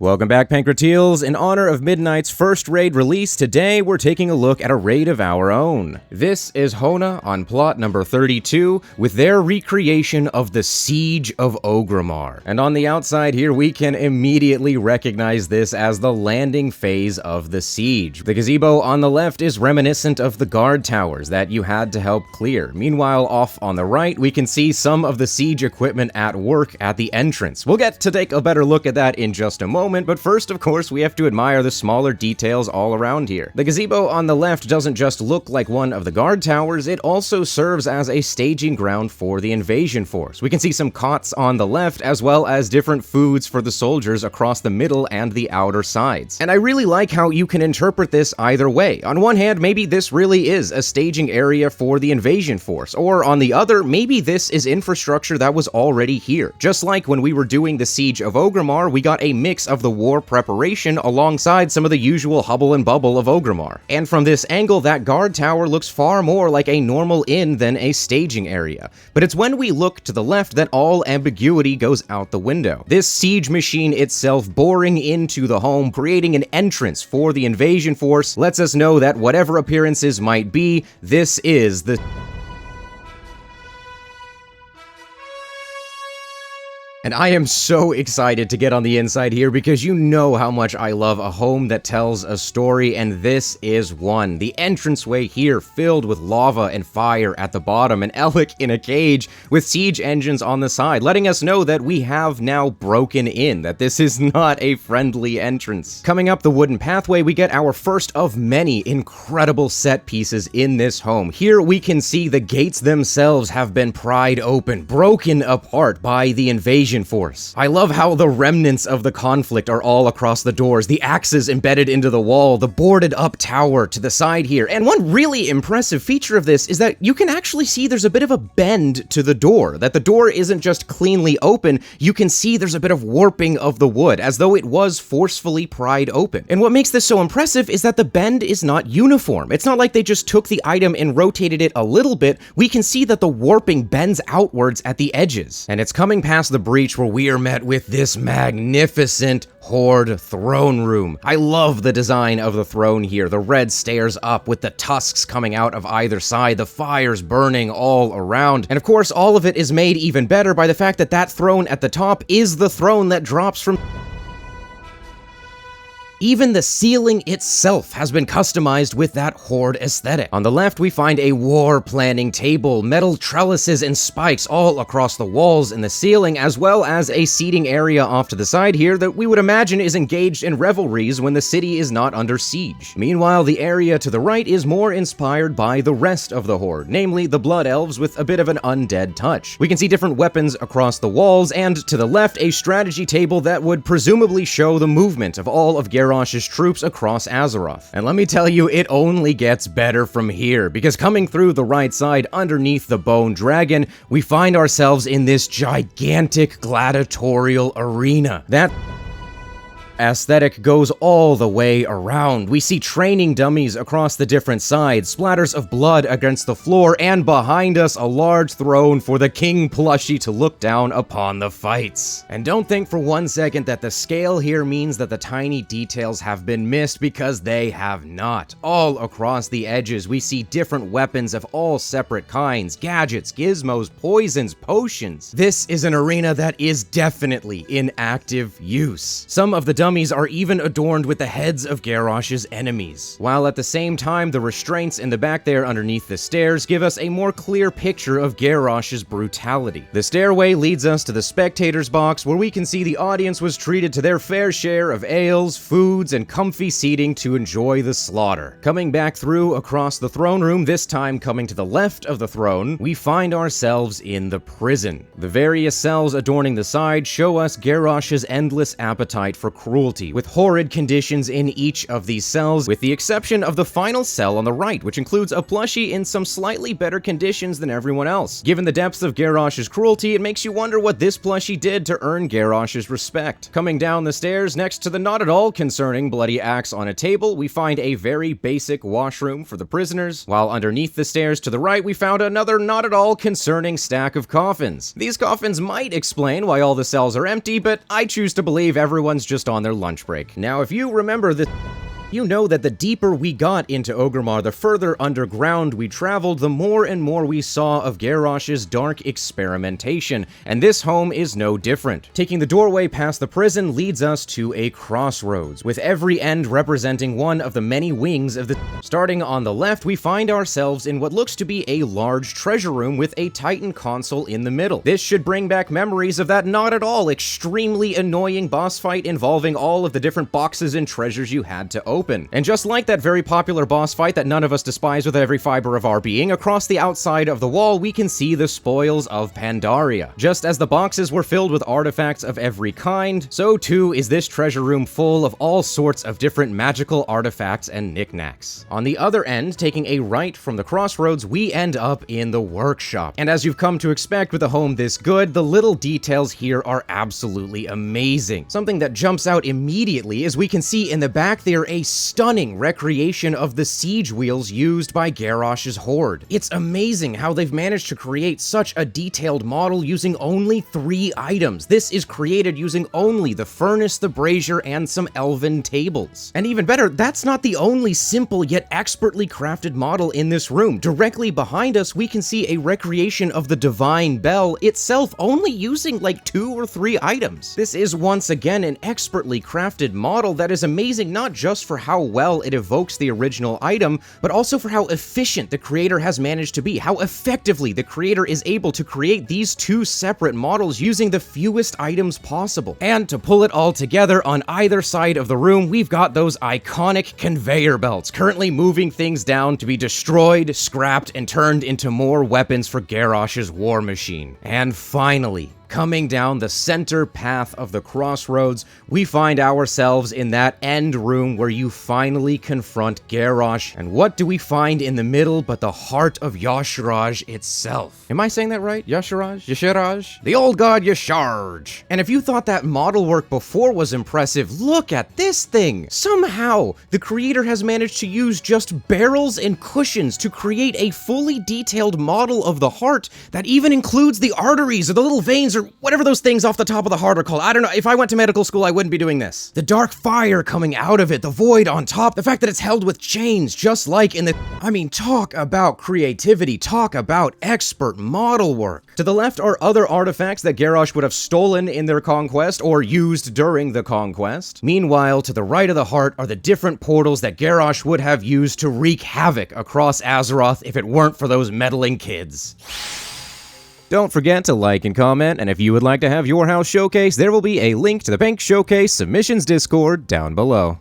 Welcome back, Pancratiels. In honor of Midnight's first raid release, today we're taking a look at a raid of our own. This is Hohna on plot number 32 with their recreation of the Siege of Orgrimmar. And on the outside here, we can immediately recognize this as the landing phase of the siege. The gazebo on the left is reminiscent of the guard towers that you had to help clear. Meanwhile, off on the right, we can see some of the siege equipment at work at the entrance. We'll get to take a better look at that in just a moment. But first, of course, we have to admire the smaller details all around here. The gazebo on the left doesn't just look like one of the guard towers, it also serves as a staging ground for the invasion force. We can see some cots on the left, as well as different foods for the soldiers across the middle and the outer sides. And I really like how you can interpret this either way. On one hand, maybe this really is a staging area for the invasion force, or on the other, maybe this is infrastructure that was already here. Just like when we were doing the Siege of Orgrimmar, we got a mix of the war preparation alongside some of the usual hubble and bubble of Orgrimmar. And from this angle, that guard tower looks far more like a normal inn than a staging area. But it's when we look to the left that all ambiguity goes out the window. This siege machine itself boring into the home, creating an entrance for the invasion force, lets us know that whatever appearances might be, this is the... And I am so excited to get on the inside here because you know how much I love a home that tells a story, and this is one. The entranceway here filled with lava and fire at the bottom, and Alec in a cage with siege engines on the side, letting us know that we have now broken in, that this is not a friendly entrance. Coming up the wooden pathway, we get our first of many incredible set pieces in this home. Here we can see the gates themselves have been pried open, broken apart by the invasion force. I love how the remnants of the conflict are all across the doors, the axes embedded into the wall, the boarded up tower to the side here. And one really impressive feature of this is that you can actually see there's a bit of a bend to the door, that the door isn't just cleanly open, you can see there's a bit of warping of the wood, as though it was forcefully pried open. And what makes this so impressive is that the bend is not uniform. It's not like they just took the item and rotated it a little bit. We can see that the warping bends outwards at the edges. And it's coming past the breach where we are met with this magnificent Horde throne room. I love the design of the throne here. The red stairs up with the tusks coming out of either side, the fires burning all around. And of course, all of it is made even better by the fact that that throne at the top is the throne that drops from... Even the ceiling itself has been customized with that Horde aesthetic. On the left, we find a war planning table, metal trellises and spikes all across the walls and the ceiling, as well as a seating area off to the side here that we would imagine is engaged in revelries when the city is not under siege. Meanwhile, the area to the right is more inspired by the rest of the Horde, namely the Blood Elves with a bit of an undead touch. We can see different weapons across the walls, and to the left, a strategy table that would presumably show the movement of all of Garrosh's troops across Azeroth. And let me tell you, it only gets better from here, because coming through the right side underneath the Bone Dragon, we find ourselves in this gigantic gladiatorial arena. That aesthetic goes all the way around. We see training dummies across the different sides, splatters of blood against the floor, and behind us a large throne for the king plushie to look down upon the fights. And don't think for one second that the scale here means that the tiny details have been missed, because they have not. All across the edges we see different weapons of all separate kinds, gadgets, gizmos, poisons, potions. This is an arena that is definitely in active use. Some of the dummies are even adorned with the heads of Garrosh's enemies, while at the same time the restraints in the back there underneath the stairs give us a more clear picture of Garrosh's brutality. The stairway leads us to the spectators box, where we can see the audience was treated to their fair share of ales, foods, and comfy seating to enjoy the slaughter. Coming back through across the throne room, this time coming to the left of the throne, we find ourselves in the prison. The various cells adorning the side show us Garrosh's endless appetite for cruelty, with horrid conditions in each of these cells, with the exception of the final cell on the right, which includes a plushie in some slightly better conditions than everyone else. Given the depths of Garrosh's cruelty, it makes you wonder what this plushie did to earn Garrosh's respect. Coming down the stairs, next to the not at all concerning bloody axe on a table, we find a very basic washroom for the prisoners, while underneath the stairs to the right, we found another not at all concerning stack of coffins. These coffins might explain why all the cells are empty, but I choose to believe everyone's just on their their lunch break. Now, if you remember this, you know that the deeper we got into Orgrimmar, the further underground we traveled, the more and more we saw of Garrosh's dark experimentation, and this home is no different. Taking the doorway past the prison leads us to a crossroads, with every end representing one of the many wings of the... Starting on the left, we find ourselves in what looks to be a large treasure room with a Titan console in the middle. This should bring back memories of that not at all extremely annoying boss fight involving all of the different boxes and treasures you had to open. And just like that very popular boss fight that none of us despise with every fiber of our being, across the outside of the wall we can see the spoils of Pandaria. Just as the boxes were filled with artifacts of every kind, so too is this treasure room full of all sorts of different magical artifacts and knickknacks. On the other end, taking a right from the crossroads, we end up in the workshop. And as you've come to expect with a home this good, the little details here are absolutely amazing. Something that jumps out immediately is we can see in the back there a stunning recreation of the siege wheels used by Garrosh's horde. It's amazing how they've managed to create such a detailed model using only 3 items. This is created using only the furnace, the brazier, and some elven tables. And even better, that's not the only simple yet expertly crafted model in this room. Directly behind us, we can see a recreation of the divine bell itself, only using like 2 or 3 items. This is once again an expertly crafted model that is amazing not just for how well it evokes the original item, but also for how efficient the creator has managed to be, how effectively the creator is able to create these 2 separate models using the fewest items possible. And to pull it all together, on either side of the room, we've got those iconic conveyor belts, currently moving things down to be destroyed, scrapped, and turned into more weapons for Garrosh's war machine. And finally, coming down the center path of the crossroads, we find ourselves in that end room where you finally confront Garrosh. And what do we find in the middle but the heart of Y'Shaarj itself? Am I saying that right? Y'Shaarj? Y'Shaarj? The old god Y'Shaarj. And if you thought that model work before was impressive, look at this thing! Somehow, the creator has managed to use just barrels and cushions to create a fully detailed model of the heart that even includes the arteries or the little veins or whatever those things off the top of the heart are called. I don't know. If I went to medical school, I wouldn't be doing this. The dark fire coming out of it, the void on top, the fact that it's held with chains, just like in the... I mean, talk about creativity, talk about expert model work. To the left are other artifacts that Garrosh would have stolen in their conquest or used during the conquest. Meanwhile, to the right of the heart are the different portals that Garrosh would have used to wreak havoc across Azeroth if it weren't for those meddling kids. Don't forget to like and comment, and if you would like to have your house showcased, there will be a link to the Bank Showcase Submissions Discord down below.